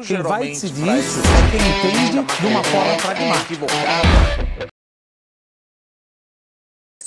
Quem vai decidir isso é quem entende de uma forma pragmática.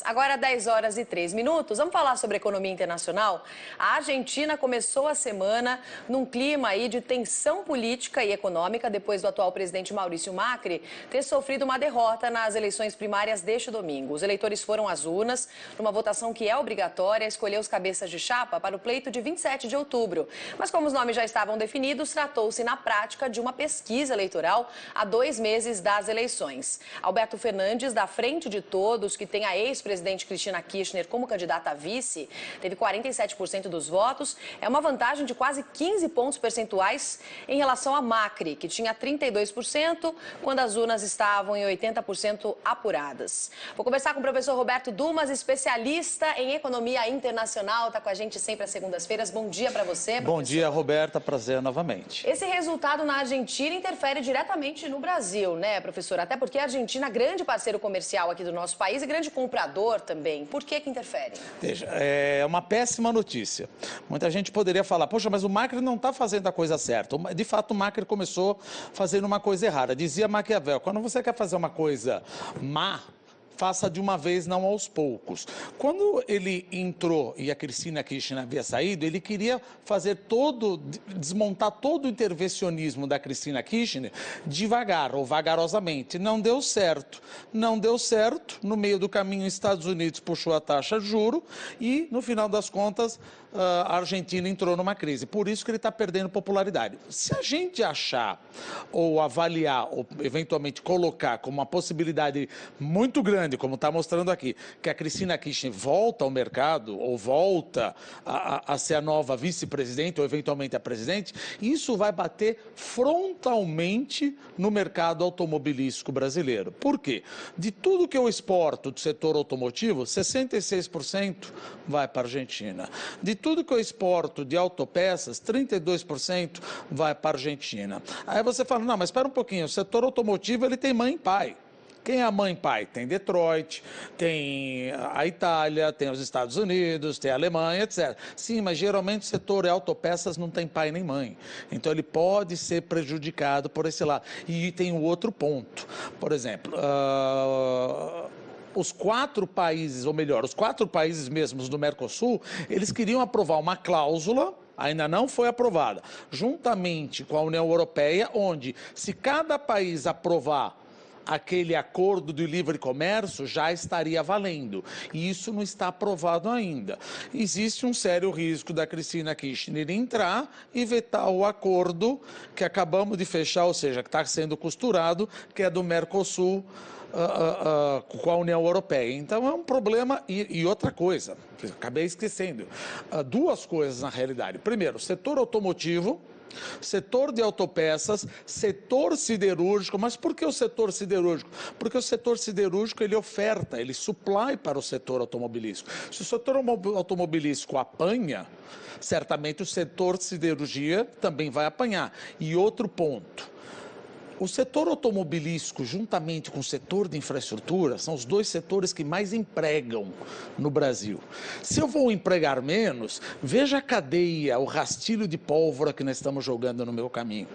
Agora, 10h03. Vamos falar sobre economia internacional? A Argentina começou a semana num clima aí de tensão política e econômica depois do atual presidente Maurício Macri ter sofrido uma derrota nas eleições primárias deste domingo. Os eleitores foram às urnas numa votação que é obrigatória a escolher os cabeças de chapa para o pleito de 27 de outubro. Mas como os nomes já estavam definidos, tratou-se na prática de uma pesquisa eleitoral há 2 meses das eleições. Alberto Fernandes, da Frente de Todos, que tem a ex-presidente Cristina Kirchner como candidata a vice, teve 47% dos votos. É uma vantagem de quase 15 pontos percentuais em relação a Macri, que tinha 32%, quando as urnas estavam em 80% apuradas. Vou conversar com o professor Roberto Dumas, especialista em economia internacional. Está com a gente sempre às segundas-feiras. Bom dia para você, professor. Bom dia, Roberta. Prazer novamente. Esse resultado na Argentina interfere diretamente no Brasil, né, professor? Até porque a Argentina é grande parceiro comercial aqui do nosso país e grande comprador também. Por que interfere? Veja, é uma péssima notícia. Muita gente poderia falar, poxa, mas o Macri não está fazendo a coisa certa. De fato, o Macri começou fazendo uma coisa errada. Dizia Maquiavel, quando você quer fazer uma coisa má, faça de uma vez, não aos poucos. Quando ele entrou e a Cristina Kirchner havia saído, ele queria desmontar todo o intervencionismo da Cristina Kirchner devagar ou vagarosamente. Não deu certo. Não deu certo. No meio do caminho, os Estados Unidos puxou a taxa de juro e, no final das contas, a Argentina entrou numa crise. Por isso que ele está perdendo popularidade. Se a gente achar ou avaliar ou eventualmente colocar como uma possibilidade muito grande, como está mostrando aqui, que a Cristina Kirchner volta ao mercado ou volta a ser a nova vice-presidente ou eventualmente a presidente, isso vai bater frontalmente no mercado automobilístico brasileiro. Por quê? De tudo que eu exporto do setor automotivo, 66% vai para a Argentina. De tudo que eu exporto de autopeças, 32% vai para a Argentina. Aí você fala, não, mas espera um pouquinho, o setor automotivo ele tem mãe e pai. Quem é a mãe e pai? Tem Detroit, tem a Itália, tem os Estados Unidos, tem a Alemanha, etc. Sim, mas geralmente o setor autopeças não tem pai nem mãe. Então ele pode ser prejudicado por esse lado. E tem um outro ponto. Por exemplo, os 4 países, ou melhor, os 4 países mesmos do Mercosul, eles queriam aprovar uma cláusula, ainda não foi aprovada, juntamente com a União Europeia, onde se cada país aprovar aquele acordo de livre comércio já estaria valendo. E isso não está aprovado ainda. Existe um sério risco da Cristina Kirchner entrar e vetar o acordo que acabamos de fechar, ou seja, que está sendo costurado, que é do Mercosul com a União Europeia. Então é um problema. E outra coisa, acabei esquecendo, 2 coisas na realidade. Primeiro, o setor automotivo, setor de autopeças, setor siderúrgico. Mas por que o setor siderúrgico? Porque o setor siderúrgico ele oferta, ele supply para o setor automobilístico. Se o setor automobilístico apanha, certamente o setor siderurgia também vai apanhar. E outro ponto, o setor automobilístico, juntamente com o setor de infraestrutura, são os 2 setores que mais empregam no Brasil. Se eu vou empregar menos, veja a cadeia, o rastilho de pólvora que nós estamos jogando no meu caminho.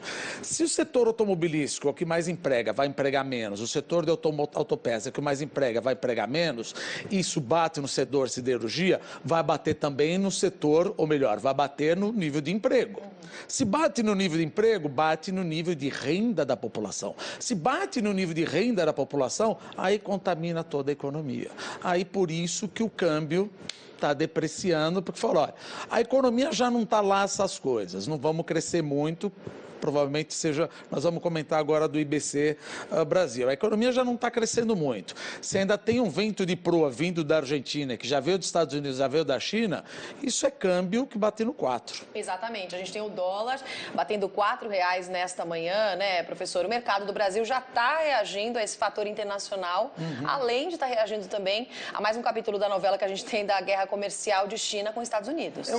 Se o setor automobilístico é o que mais emprega, vai empregar menos, o setor de autopeças é o que mais emprega, vai empregar menos, isso bate no setor siderurgia, vai bater também no setor, ou melhor, vai bater no nível de emprego. Se bate no nível de emprego, bate no nível de renda da população. Se bate no nível de renda da população, aí contamina toda a economia. Aí por isso que o câmbio está depreciando, porque falou, olha, a economia já não está lá essas coisas, não vamos crescer muito, provavelmente seja, nós vamos comentar agora do IBC Brasil. A economia já não está crescendo muito. Se ainda tem um vento de proa vindo da Argentina, que já veio dos Estados Unidos, já veio da China, isso é câmbio que bate no 4. Exatamente. A gente tem o dólar batendo R$4 nesta manhã, né, professor? O mercado do Brasil já está reagindo a esse fator internacional, além de estar reagindo também a mais um capítulo da novela que a gente tem da guerra comercial de China com os Estados Unidos.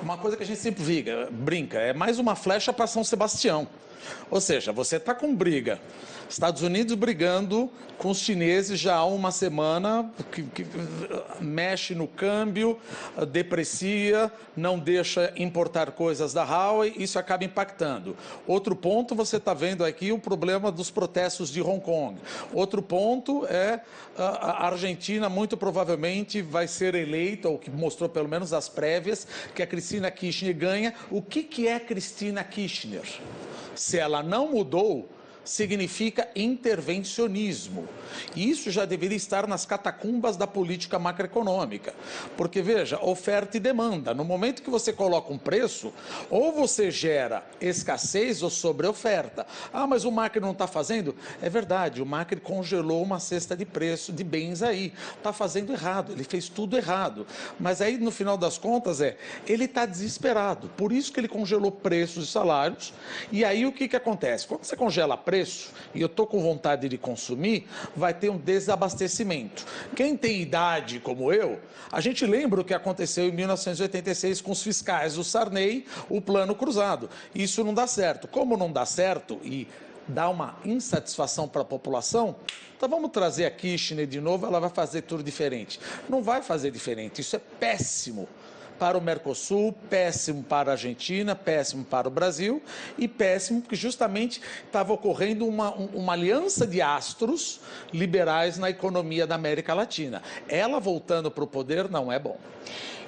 Uma coisa que a gente sempre brinca, é mais uma flecha para São Sebastião. Ou seja, você está com briga. Estados Unidos brigando com os chineses já há uma semana, que mexe no câmbio, deprecia, não deixa importar coisas da Huawei, isso acaba impactando. Outro ponto, você está vendo aqui o problema dos protestos de Hong Kong. Outro ponto é a Argentina muito provavelmente vai ser eleita, ou que mostrou pelo menos as prévias, que a Cristina Kirchner ganha. O que é Cristina Kirchner? Se ela não mudou, significa intervencionismo. E isso já deveria estar nas catacumbas da política macroeconômica. Porque, veja, oferta e demanda. No momento que você coloca um preço, ou você gera escassez ou sobreoferta. Ah, mas o Macri não está fazendo? É verdade, o Macri congelou uma cesta de preço de bens aí. Está fazendo errado, ele fez tudo errado. Mas aí, no final das contas, ele está desesperado. Por isso que ele congelou preços e salários. E aí, o que acontece? Quando você congela preço, e eu estou com vontade de consumir, vai ter um desabastecimento. Quem tem idade como eu, a gente lembra o que aconteceu em 1986 com os fiscais do Sarney, o plano cruzado. Isso não dá certo. Como não dá certo e dá uma insatisfação para a população, então vamos trazer a Kirchner de novo, ela vai fazer tudo diferente. Não vai fazer diferente, isso é péssimo para o Mercosul, péssimo para a Argentina, péssimo para o Brasil e péssimo porque justamente estava ocorrendo uma aliança de astros liberais na economia da América Latina. Ela voltando para o poder não é bom.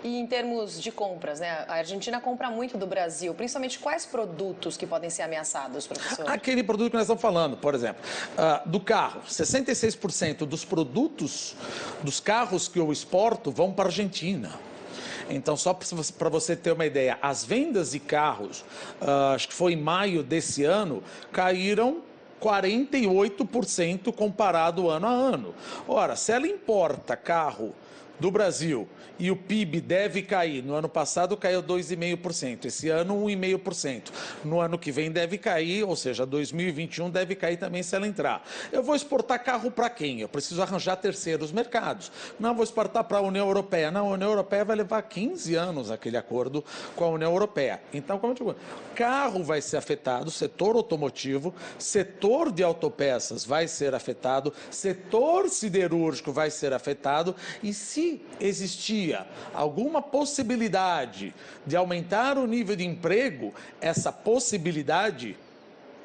E em termos de compras, né? A Argentina compra muito do Brasil, principalmente quais produtos que podem ser ameaçados, professor? Aquele produto que nós estamos falando, por exemplo, do carro. 66% dos produtos dos carros que eu exporto vão para a Argentina. Então, só para você ter uma ideia, as vendas de carros, acho que foi em maio desse ano, caíram 48% comparado ano a ano. Ora, se ela importa carro do Brasil e o PIB deve cair, no ano passado caiu 2,5%, esse ano 1,5%, no ano que vem deve cair, ou seja, 2021 deve cair também se ela entrar. Eu vou exportar carro para quem? Eu preciso arranjar terceiros mercados. Não, vou exportar para a União Europeia. Não, a União Europeia vai levar 15 anos aquele acordo com a União Europeia. Então, como eu digo, carro vai ser afetado, setor automotivo, setor de autopeças vai ser afetado, setor siderúrgico vai ser afetado e se existia alguma possibilidade de aumentar o nível de emprego, essa possibilidade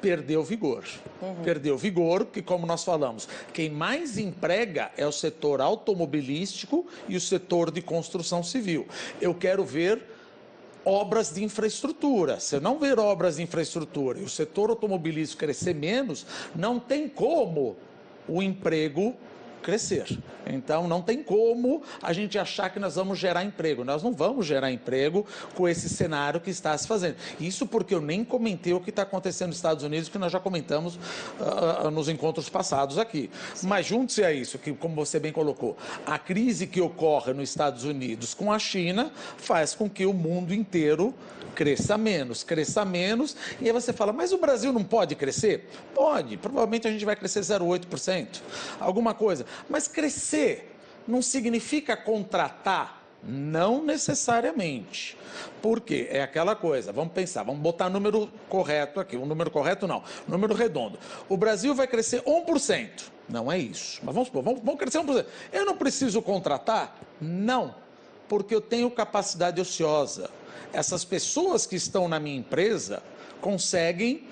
perdeu vigor. Perdeu vigor, porque como nós falamos, quem mais emprega é o setor automobilístico e o setor de construção civil. Eu quero ver obras de infraestrutura. Se eu não ver obras de infraestrutura e o setor automobilístico crescer menos, não tem como o emprego crescer. Então, não tem como a gente achar que nós vamos gerar emprego. Nós não vamos gerar emprego com esse cenário que está se fazendo. Isso porque eu nem comentei o que está acontecendo nos Estados Unidos, que nós já comentamos nos encontros passados aqui. Mas junte-se a isso, que como você bem colocou, a crise que ocorre nos Estados Unidos com a China faz com que o mundo inteiro cresça menos, e aí você fala, mas o Brasil não pode crescer? Pode, provavelmente a gente vai crescer 0,8%, alguma coisa, mas crescer não significa contratar, não necessariamente. Por quê? É aquela coisa, vamos pensar, vamos botar número correto aqui, um número correto não, número redondo. O Brasil vai crescer 1%, não é isso, mas vamos supor, vamos crescer 1%. Eu não preciso contratar? Não, porque eu tenho capacidade ociosa. Essas pessoas que estão na minha empresa conseguem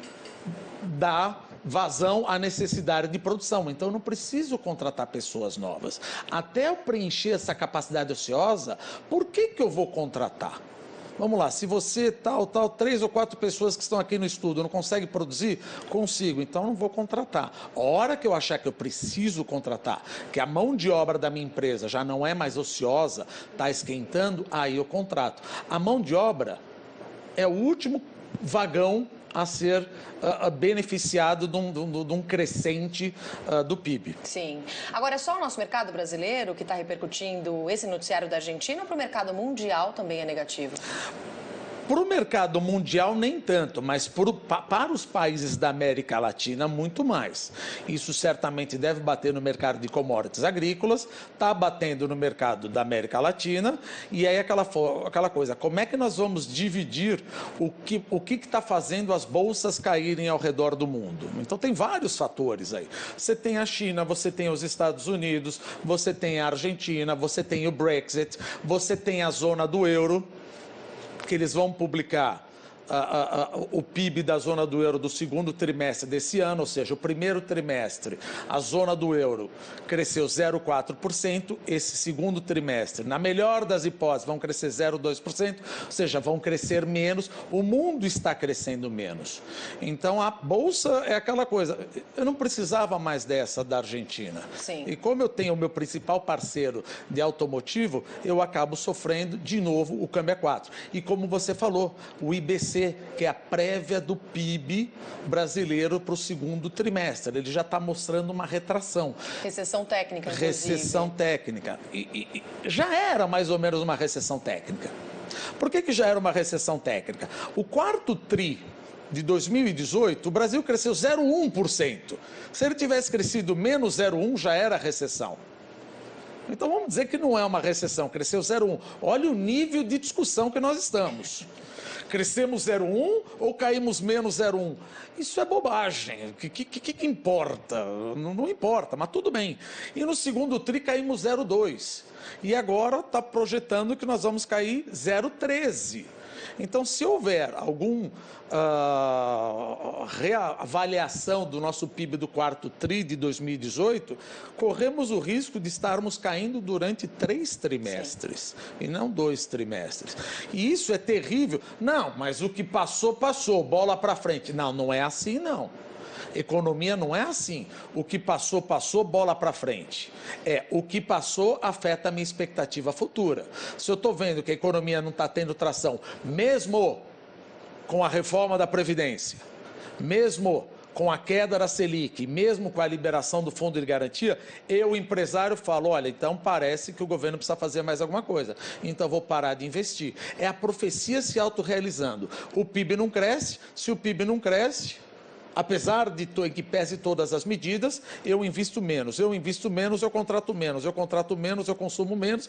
dar vazão à necessidade de produção. Então, eu não preciso contratar pessoas novas. Até eu preencher essa capacidade ociosa, por que eu vou contratar? Vamos lá, se você, 3 ou 4 pessoas que estão aqui no estudo não consegue produzir, consigo, então não vou contratar. A hora que eu achar que eu preciso contratar, que a mão de obra da minha empresa já não é mais ociosa, está esquentando, aí eu contrato. A mão de obra é o último vagão a ser beneficiado de um crescente do PIB. Sim. Agora, é só o nosso mercado brasileiro que está repercutindo esse noticiário da Argentina ou para o mercado mundial também é negativo? Para o mercado mundial, nem tanto, mas para os países da América Latina, muito mais. Isso certamente deve bater no mercado de commodities agrícolas, está batendo no mercado da América Latina, e aí aquela coisa, como é que nós vamos dividir o que está fazendo as bolsas caírem ao redor do mundo? Então, tem vários fatores aí. Você tem a China, você tem os Estados Unidos, você tem a Argentina, você tem o Brexit, você tem a zona do euro, que eles vão publicar o PIB da zona do euro do segundo trimestre desse ano, ou seja, o primeiro trimestre, a zona do euro cresceu 0,4%, esse segundo trimestre, na melhor das hipóteses, vão crescer 0,2%, ou seja, vão crescer menos, o mundo está crescendo menos. Então, a Bolsa é aquela coisa, eu não precisava mais dessa da Argentina. Sim. E como eu tenho o meu principal parceiro de automotivo, eu acabo sofrendo, de novo, o câmbio é 4. E como você falou, o IBC, que é a prévia do PIB brasileiro para o segundo trimestre. Ele já está mostrando uma retração. Recessão técnica, inclusive. Recessão técnica. E já era mais ou menos uma recessão técnica. Por que já era uma recessão técnica? O quarto tri de 2018, o Brasil cresceu 0,1%. Se ele tivesse crescido menos 0,1%, já era recessão. Então vamos dizer que não é uma recessão, cresceu 0,1%. Olha o nível de discussão que nós estamos. Crescemos 0,1 ou caímos menos 0,1? Isso é bobagem. O que importa? Não importa, mas tudo bem. E no segundo tri caímos 0,2. E agora está projetando que nós vamos cair 0,13. Então, se houver alguma reavaliação do nosso PIB do quarto tri de 2018, corremos o risco de estarmos caindo durante 3 trimestres. Sim. E não 2 trimestres. E isso é terrível. Não, mas o que passou, passou. Bola para frente. Não, não é assim, não. Economia não é assim. O que passou, passou, bola para frente. O que passou afeta a minha expectativa futura. Se eu estou vendo que a economia não está tendo tração, mesmo com a reforma da Previdência, mesmo com a queda da Selic, mesmo com a liberação do Fundo de Garantia, eu, empresário, falo, olha, então parece que o governo precisa fazer mais alguma coisa, então vou parar de investir. É a profecia se autorrealizando. O PIB não cresce, se o PIB não cresce, apesar de que pese todas as medidas, eu invisto menos, eu contrato menos, eu consumo menos,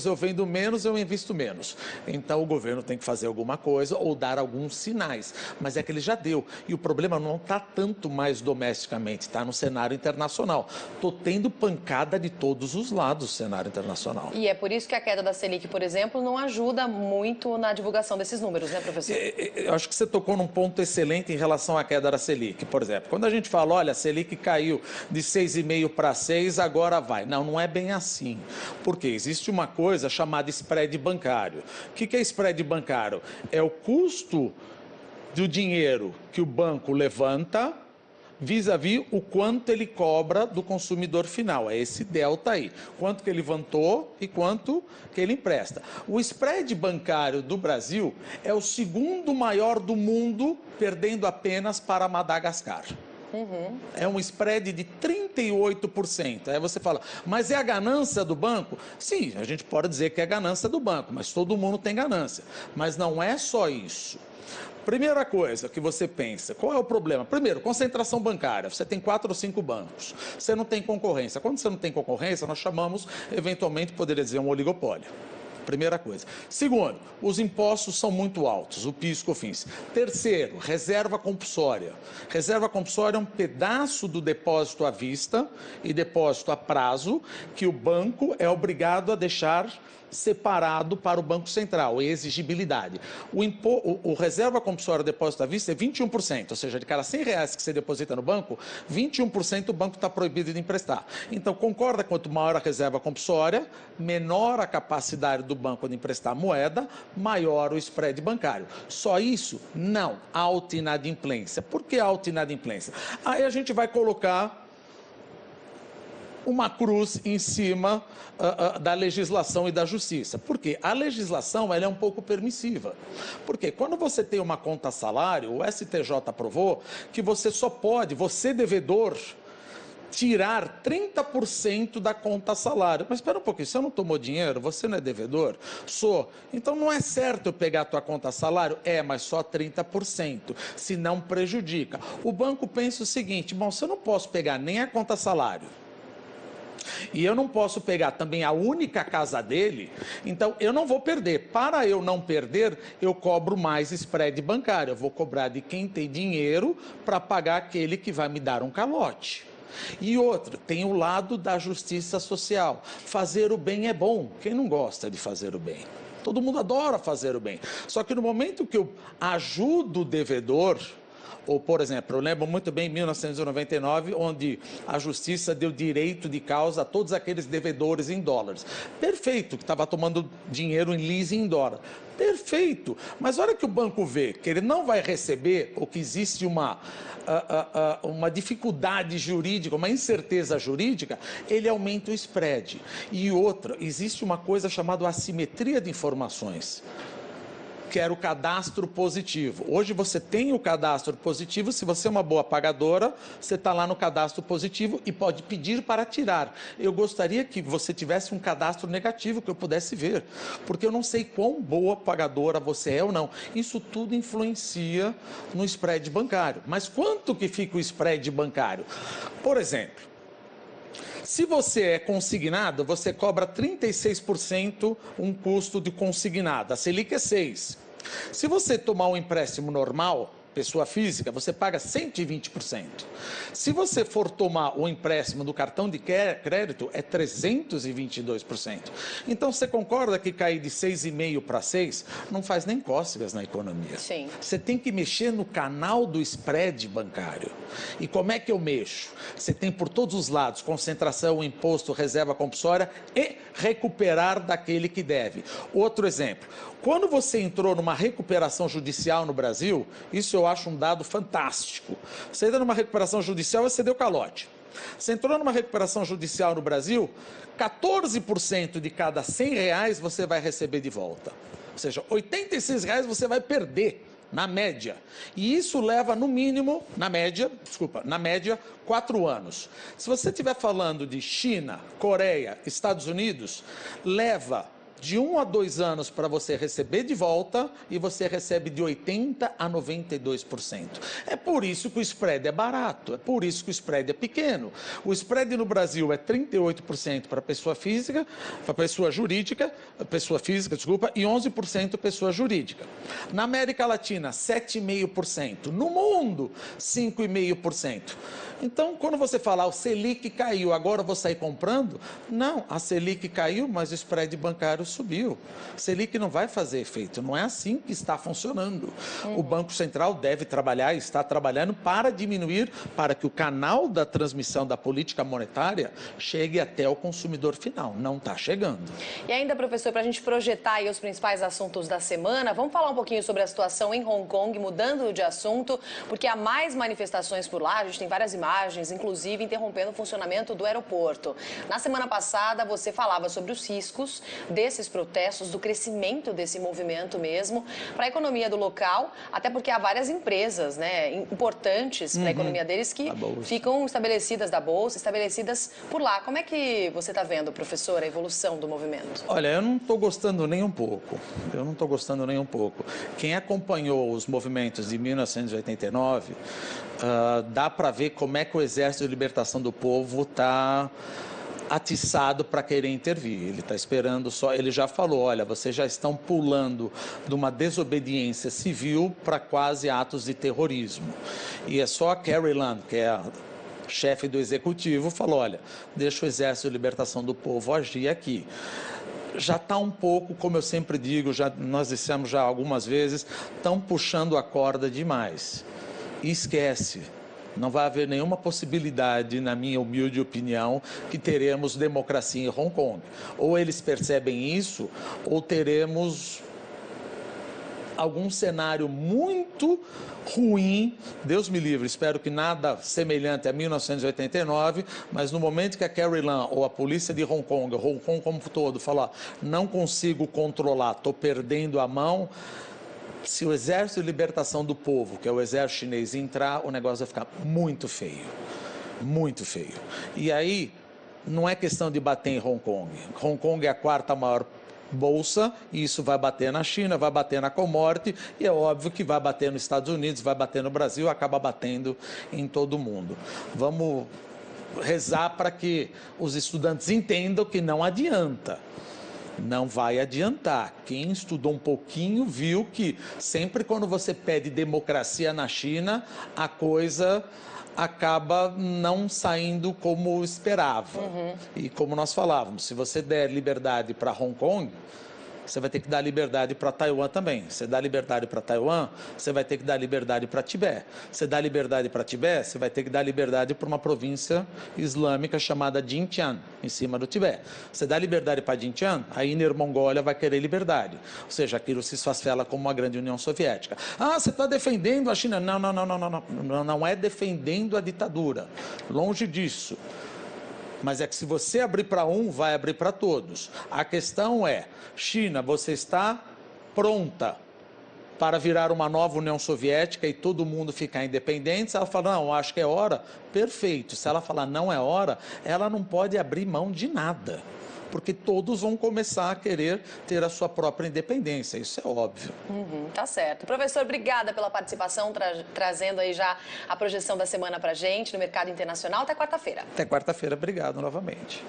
eu vendo menos, eu invisto menos. Então o governo tem que fazer alguma coisa ou dar alguns sinais, mas é que ele já deu. E o problema não está tanto mais domesticamente, está no cenário internacional. Estou tendo pancada de todos os lados no cenário internacional. E é por isso que a queda da Selic, por exemplo, não ajuda muito na divulgação desses números, né, professor? Eu acho que você tocou num ponto excelente em relação à queda da Selic, por exemplo. Quando a gente fala, olha, a Selic caiu de 6,5 para 6, agora vai. Não, não é bem assim. Porque existe uma coisa chamada spread bancário. O que é spread bancário? É o custo do dinheiro que o banco levanta vis-à-vis o quanto ele cobra do consumidor final. É esse delta aí. Quanto que ele levantou e quanto que ele empresta. O spread bancário do Brasil é o segundo maior do mundo, perdendo apenas para Madagascar. Uhum. É um spread de 38%. Aí você fala, mas é a ganância do banco? Sim, a gente pode dizer que é a ganância do banco, mas todo mundo tem ganância. Mas não é só isso. Primeira coisa que você pensa, qual é o problema? Primeiro, concentração bancária. Você tem 4 ou 5 bancos. Você não tem concorrência. Quando você não tem concorrência, nós chamamos, eventualmente, poderia dizer, um oligopólio. Primeira coisa. Segundo, os impostos são muito altos, o PIS e COFINS. Terceiro, reserva compulsória. Reserva compulsória é um pedaço do depósito à vista e depósito a prazo que o banco é obrigado a deixar separado para o Banco Central, exigibilidade. O reserva compulsória depósito à vista é 21%, ou seja, de cada R$100 que você deposita no banco, 21% o banco está proibido de emprestar. Então, concorda, quanto maior a reserva compulsória, menor a capacidade do banco de emprestar moeda, maior o spread bancário. Só isso? Não. Alta inadimplência. Por que alta inadimplência? Aí a gente vai colocar uma cruz em cima da legislação e da justiça. Por quê? A legislação ela é um pouco permissiva. Porque quando você tem uma conta salário, o STJ aprovou que você só pode, você devedor, tirar 30% da conta salário. Mas espera um pouquinho, você não tomou dinheiro? Você não é devedor? Sou. Então não é certo eu pegar a tua conta salário? É, mas só 30%, senão prejudica. O banco pensa o seguinte, bom, se eu não posso pegar nem a conta salário, e eu não posso pegar também a única casa dele, então eu não vou perder. Para eu não perder, eu cobro mais spread bancário. Eu vou cobrar de quem tem dinheiro para pagar aquele que vai me dar um calote. E outro, tem o lado da justiça social. Fazer o bem é bom. Quem não gosta de fazer o bem? Todo mundo adora fazer o bem. Só que no momento que eu ajudo o devedor, ou, por exemplo, eu lembro muito bem em 1999, onde a justiça deu direito de causa a todos aqueles devedores em dólares. Perfeito, que estava tomando dinheiro em leasing em dólar. Perfeito, mas a hora que o banco vê que ele não vai receber, ou que existe uma dificuldade jurídica, uma incerteza jurídica, ele aumenta o spread. E outra, existe uma coisa chamada assimetria de informações, que era o cadastro positivo. Hoje você tem o cadastro positivo, se você é uma boa pagadora, você está lá no cadastro positivo e pode pedir para tirar. Eu gostaria que você tivesse um cadastro negativo, que eu pudesse ver, porque eu não sei quão boa pagadora você é ou não. Isso tudo influencia no spread bancário. Mas quanto que fica o spread bancário? Por exemplo, se você é consignado, você cobra 36% um custo de consignado. A Selic é 6%. Se você tomar um empréstimo normal, pessoa física, você paga 120%. Se você for tomar o empréstimo do cartão de crédito, é 322%. Então, você concorda que cair de 6,5% para 6% não faz nem cócegas na economia? Sim. Você tem que mexer no canal do spread bancário. E como é que eu mexo? Você tem por todos os lados concentração, imposto, reserva compulsória e recuperar daquele que deve. Outro exemplo, quando você entrou numa recuperação judicial no Brasil, isso eu acho um dado fantástico. Você entra numa recuperação judicial, você deu calote. Você entrou numa recuperação judicial no Brasil, 14% de cada R$100 você vai receber de volta. Ou seja, R$86 você vai perder, na média. E isso leva, no mínimo, na média, 4 anos. Se você estiver falando de China, Coreia, Estados Unidos, leva de 1 a 2 anos para você receber de volta e você recebe de 80% a 92%. É por isso que o spread é barato, é por isso que o spread é pequeno. O spread no Brasil é 38% para pessoa física, para pessoa física, e 11% pessoa jurídica. Na América Latina, 7,5%. No mundo, 5,5%. Então, quando você falar o Selic caiu, agora eu vou sair comprando? Não, a Selic caiu, mas o spread bancário subiu. Selic não vai fazer efeito, não é assim que está funcionando. O Banco Central deve trabalhar e está trabalhando para diminuir, para que o canal da transmissão da política monetária chegue até o consumidor final. Não está chegando. E ainda, professor, para a gente projetar aí os principais assuntos da semana, vamos falar um pouquinho sobre a situação em Hong Kong, mudando de assunto, porque há mais manifestações por lá, a gente tem várias imagens, inclusive interrompendo o funcionamento do aeroporto. Na semana passada, você falava sobre os riscos desses protestos, do crescimento desse movimento mesmo, para a economia do local, até porque há várias empresas, né, importantes para a economia deles que ficam estabelecidas da Bolsa, estabelecidas por lá. Como é que você está vendo, professor, a evolução do movimento? Olha, eu não estou gostando nem um pouco. Quem acompanhou os movimentos de 1989, dá para ver como é que o Exército de Libertação do Povo está atiçado para querer intervir. Ele está esperando só, ele já falou, olha, vocês já estão pulando de uma desobediência civil para quase atos de terrorismo. E é só a Carrie Lam, que é a chefe do executivo, falou, olha, deixa o Exército de Libertação do Povo agir aqui. Já está um pouco, como eu sempre digo, nós dissemos já algumas vezes, estão puxando a corda demais. E esquece. Não vai haver nenhuma possibilidade, na minha humilde opinião, que teremos democracia em Hong Kong. Ou eles percebem isso, ou teremos algum cenário muito ruim, Deus me livre, espero que nada semelhante a 1989, mas no momento que a Carrie Lam ou a polícia de Hong Kong como um todo, falar, não consigo controlar, estou perdendo a mão, se o Exército de Libertação do Povo, que é o exército chinês, entrar, o negócio vai ficar muito feio. muito feio. E aí, não é questão de bater em Hong Kong. Hong Kong é a quarta maior bolsa, e isso vai bater na China, vai bater na commodity, e é óbvio que vai bater nos Estados Unidos, vai bater no Brasil, acaba batendo em todo mundo. Vamos rezar para que os estudantes entendam que não adianta. Não vai adiantar. Quem estudou um pouquinho viu que sempre quando você pede democracia na China, a coisa acaba não saindo como esperava. E como nós falávamos, se você der liberdade para Hong Kong, você vai ter que dar liberdade para Taiwan também. Você dá liberdade para Taiwan, você vai ter que dar liberdade para Tibete. Você dá liberdade para Tibete, você vai ter que dar liberdade para uma província islâmica chamada Xinjiang, em cima do Tibete. Você dá liberdade para Xinjiang, a Inner Mongólia vai querer liberdade. Ou seja, aquilo se esfacela como uma grande União Soviética. Ah, você está defendendo a China? Não, não, não, não, não, não. Não é defendendo a ditadura. Longe disso. Mas é que se você abrir para um, vai abrir para todos. A questão é, China, você está pronta para virar uma nova União Soviética e todo mundo ficar independente? Se ela falar, não, acho que é hora, perfeito. Se ela falar, não é hora, ela não pode abrir mão de nada. Porque todos vão começar a querer ter a sua própria independência, isso é óbvio. Tá certo. Professor, obrigada pela participação, trazendo aí já a projeção da semana pra gente no mercado internacional. Até quarta-feira. Até quarta-feira, obrigado novamente.